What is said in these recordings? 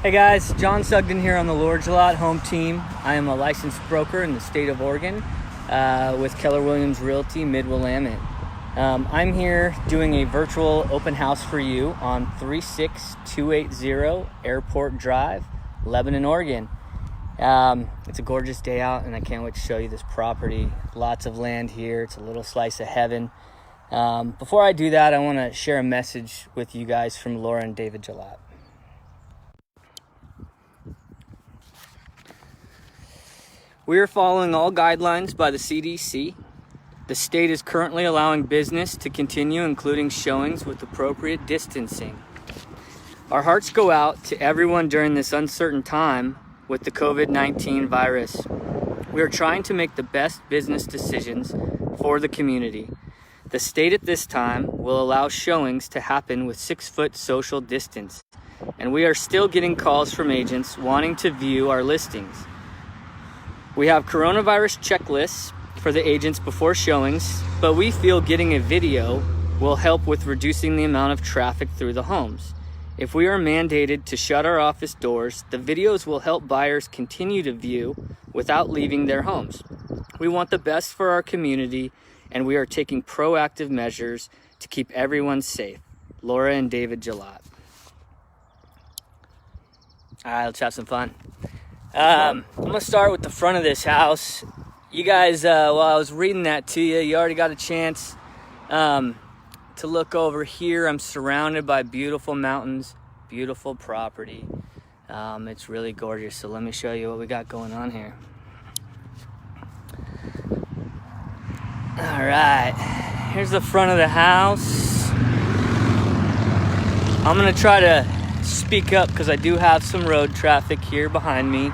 Hey guys, John Sugden here on the Gillott home team. I am a licensed broker in the state of Oregon with Keller Williams Realty Mid-Willamette. I'm here doing a virtual open house for you on 36280 Airport Drive, Lebanon, Oregon. It's a gorgeous day out and I can't wait to show you this property. Lots of land here. It's a little slice of heaven. Before I do that, I want to share a message with you guys from Laura and David Gillott. We are following all guidelines by the CDC. The state is currently allowing business to continue, including showings with appropriate distancing. Our hearts go out to everyone during this uncertain time with the COVID-19 virus. We are trying to make the best business decisions for the community. The state at this time will allow showings to happen with 6-foot social distance, and we are still getting calls from agents wanting to view our listings. We have coronavirus checklists for the agents before showings, but we feel getting a video will help with reducing the amount of traffic through the homes. If we are mandated to shut our office doors, the videos will help buyers continue to view without leaving their homes. We want the best for our community, and we are taking proactive measures to keep everyone safe. Laura and David Gillott. All right, let's have some fun. I'm gonna start with the front of this house. You guys, while I was reading that to you, you already got a chance to look over here. I'm surrounded by beautiful mountains, beautiful property. It's really gorgeous. So let me show you what we got going on here. All right, here's the front of the house. I'm gonna try to speak up because I do have some road traffic here behind me.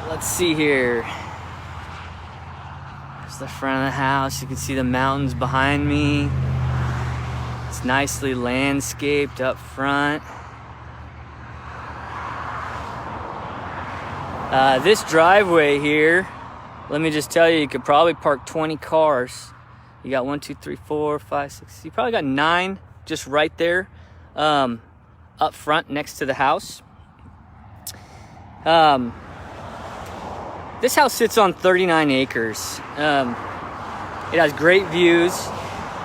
Let's see here. There's the front of the house. You can see the mountains behind me. It's nicely landscaped up front. This driveway here, let me just tell you, you could probably park 20 cars. You got 1, 2, 3, 4, 5, 6. You probably got 9 just right there up front next to the house. This house sits on 39 acres. It has great views.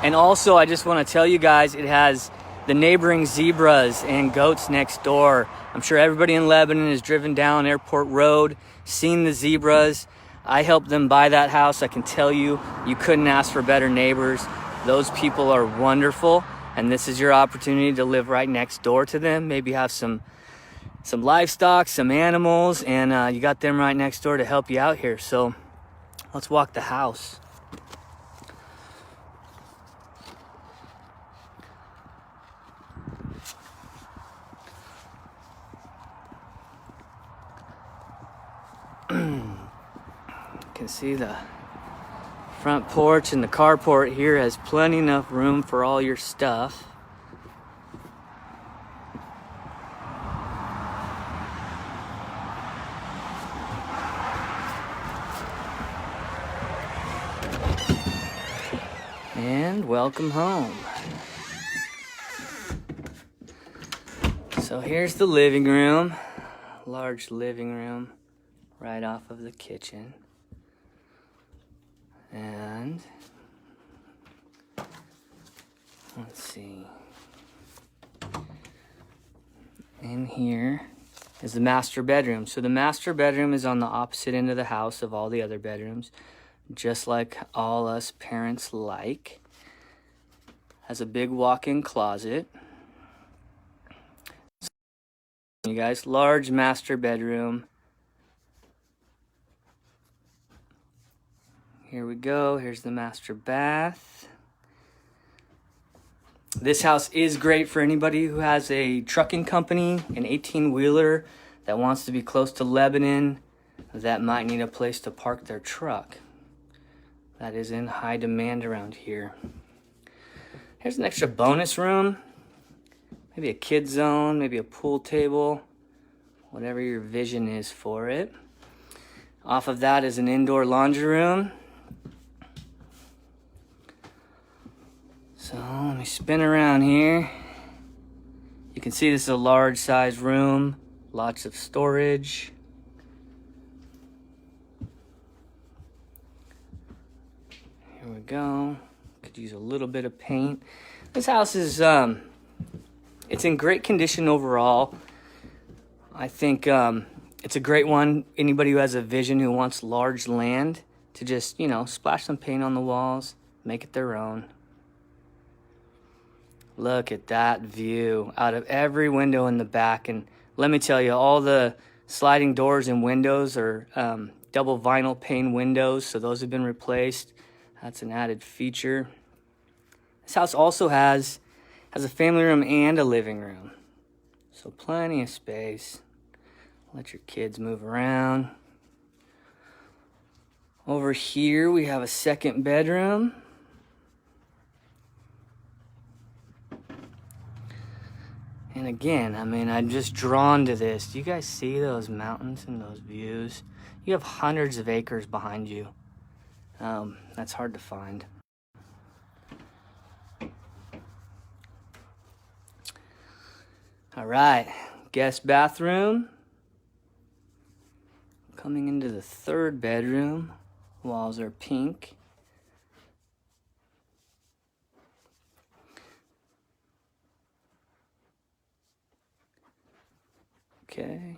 And also, I just want to tell you guys, it has the neighboring zebras and goats next door. I'm sure everybody in Lebanon has driven down Airport Road, seen the zebras. I helped them buy that house. I can tell you, you couldn't ask for better neighbors. Those people are wonderful, and this is your opportunity to live right next door to them. Maybe have some livestock, some animals, and you got them right next door to help you out here. So let's walk the house. You can see the front porch, and the carport here has plenty enough room for all your stuff. And welcome home. So here's the living room, large living room right off of the kitchen. And let's see, in here is the master bedroom. So the master bedroom is on the opposite end of the house of all the other bedrooms, just like all us parents like. Has a big walk-in closet. You guys, large master bedroom. Here we go. Here's the master bath. This house is great for anybody who has a trucking company, an 18-wheeler that wants to be close to Lebanon, that might need a place to park their truck. That is in high demand around here. Here's an extra bonus room. Maybe a kid zone, maybe a pool table, whatever your vision is for it. Off of that is an indoor laundry room. So let me spin around here. You can see this is a large size room, lots of storage. Here we go. Could use a little bit of paint. This house is, it's in great condition overall. I think it's a great one. Anybody who has a vision, who wants large land, to just, you know, splash some paint on the walls, make it their own. Look at that view out of every window in the back. And let me tell you, all the sliding doors and windows are double vinyl pane windows, so those have been replaced. That's an added feature. This house also has a family room and a living room, so plenty of space. Let your kids move around. Over here we have a second bedroom. And again, I mean, I'm just drawn to this. Do you guys see those mountains and those views? You have hundreds of acres behind you. That's hard to find. All right, guest bathroom. Coming into the third bedroom. Walls are pink. Okay.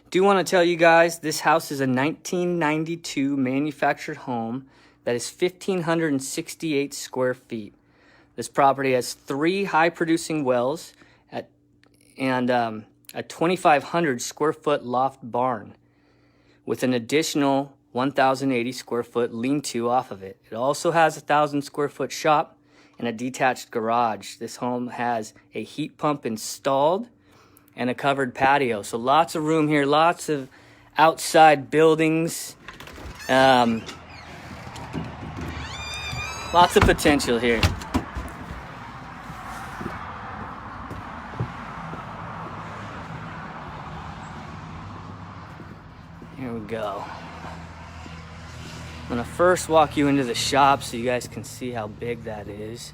Do want to tell you guys, this house is a 1992 manufactured home that is 1,568 square feet. This property has 3 high-producing wells and a 2,500 square foot loft barn with an additional 1,080 square foot lean-to off of it. It also has a 1,000 square foot shop and a detached garage. This home has a heat pump installed and a covered patio. So lots of room here, lots of outside buildings. Lots of potential here. Here we go. I'm gonna first walk you into the shop so you guys can see how big that is.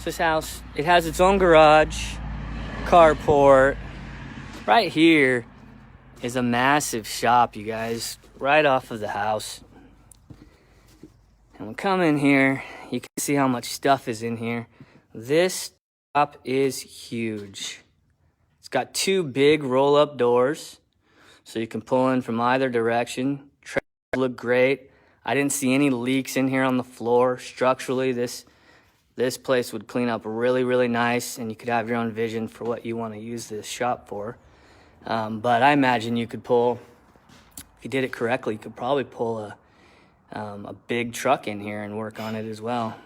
This house, it has its own garage, carport. Right here is a massive shop, you guys, right off of the house. And we come in here, you can see how much stuff is in here. This shop is huge. It's got 2 big roll-up doors, so you can pull in from either direction. Trays look great. I didn't see any leaks in here on the floor. Structurally, this place would clean up really, really nice, and you could have your own vision for what you want to use this shop for. But I imagine you could pull, if you did it correctly, you could probably pull a big truck in here and work on it as well.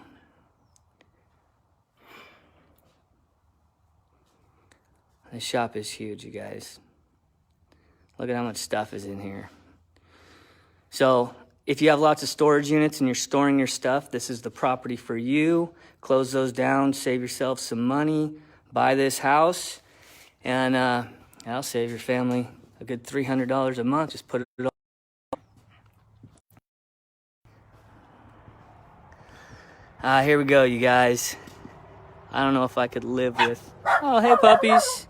This shop is huge, you guys. Look at how much stuff is in here. So if you have lots of storage units and you're storing your stuff, this is the property for you. Close those down, save yourself some money, buy this house, and that'll save your family a good $300 a month. Just put it on. Here we go, you guys. I don't know if I could live with... Oh, hey, puppies.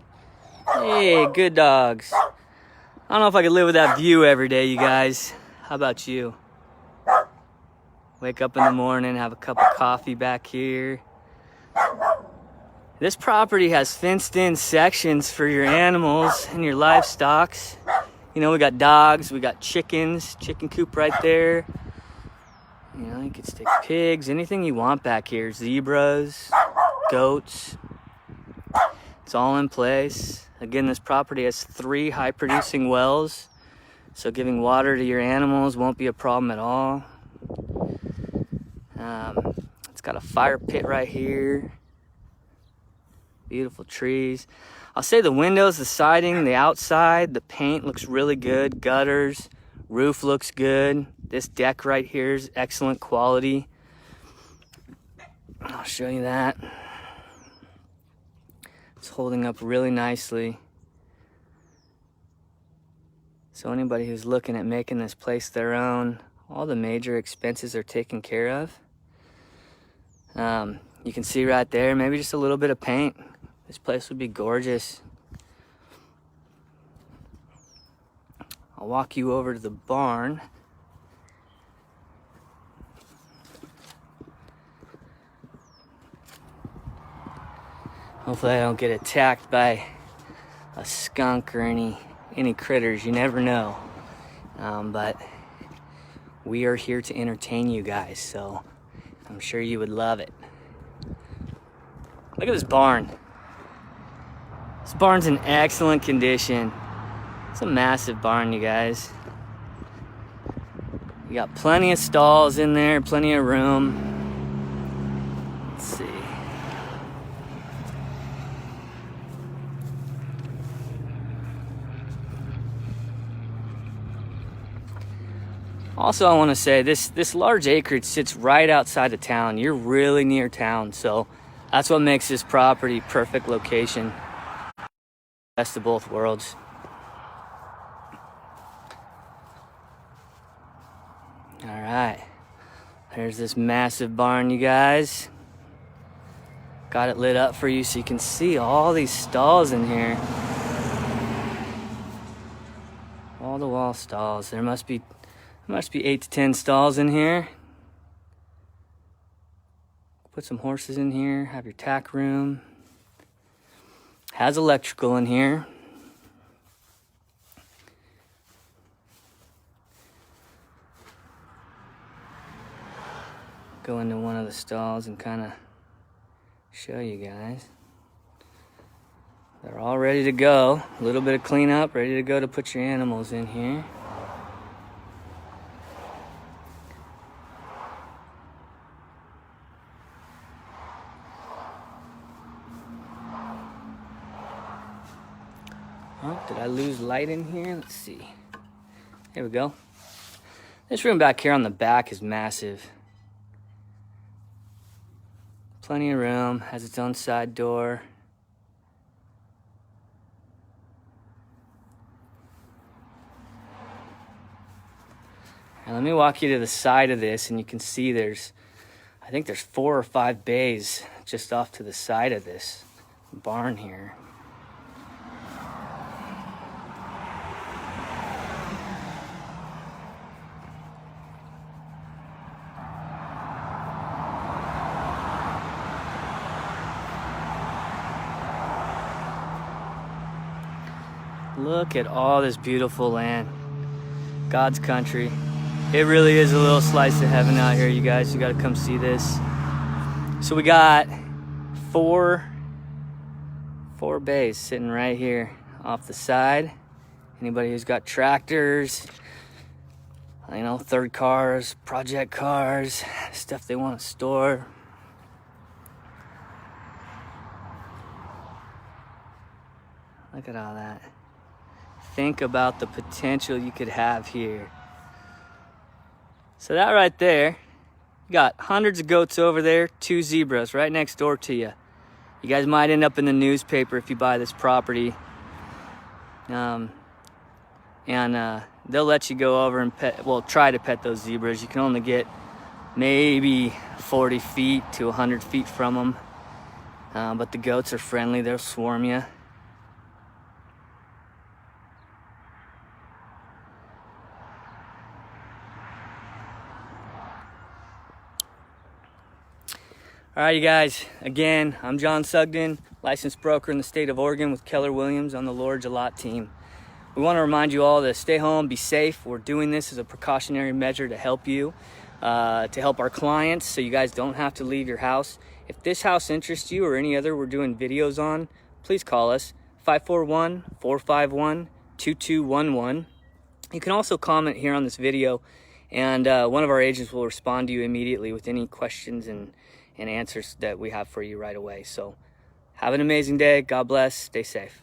Hey, good dogs. I don't know if I could live with that view every day, you guys. How about you? Wake up in the morning, have a cup of coffee back here. This property has fenced-in sections for your animals and your livestock. You know, we got dogs, we got chickens, chicken coop right there. You know, you could stick pigs, anything you want back here. Zebras, goats. It's all in place. Again, this property has 3 high-producing wells, so giving water to your animals won't be a problem at all. It's got a fire pit right here. Beautiful trees. I'll say the windows, the siding, the outside, the paint looks really good. Gutters, roof looks good. This deck right here is excellent quality. I'll show you that. It's holding up really nicely. So anybody who's looking at making this place their own, all the major expenses are taken care of. You can see right there, maybe just a little bit of paint. This place would be gorgeous. I'll walk you over to the barn. Hopefully I don't get attacked by a skunk or any critters. You never know. But we are here to entertain you guys, so I'm sure you would love it. Look at this barn. This barn's in excellent condition. It's a massive barn, you guys. You got plenty of stalls in there, plenty of room. Let's see. Also, I want to say this large acreage sits right outside of town. You're really near town, so that's what makes this property perfect location. Best of both worlds. All right, there's this massive barn, you guys. Got it lit up for you so you can see all these stalls in here. All the wall stalls. There must be 8 to 10 stalls in here. Put some horses in here, have your tack room. Has electrical in here. Go into one of the stalls and kind of show you guys. They're all ready to go. A little bit of cleanup, ready to go to put your animals in here. Oh, did I lose light in here? Let's see. There we go. This room back here on the back is massive. Plenty of room, has its own side door. And let me walk you to the side of this, and you can see I think there's 4 or 5 bays just off to the side of this barn here. Look at all this beautiful land. God's country. It really is a little slice of heaven out here, you guys. You gotta come see this. So we got four bays sitting right here off the side. Anybody who's got tractors, third cars, project cars, stuff they want to store. Look at all that. Think about the potential you could have here. So that right there, you got hundreds of goats over there, 2 zebras right next door to you. You guys might end up in the newspaper if you buy this property. They'll let you go over and try to pet those zebras. You can only get maybe 40 feet to 100 feet from them. But the goats are friendly, they'll swarm you. All right, you guys, again, I'm John Sugden, licensed broker in the state of Oregon with Keller Williams on the Gillott team. We want to remind you all to stay home, be safe. We're doing this as a precautionary measure to help you, to help our clients so you guys don't have to leave your house. If this house interests you or any other we're doing videos on, please call us, 541-451-2211. You can also comment here on this video, and one of our agents will respond to you immediately with any questions and answers that we have for you right away. So have an amazing day. God bless. Stay safe.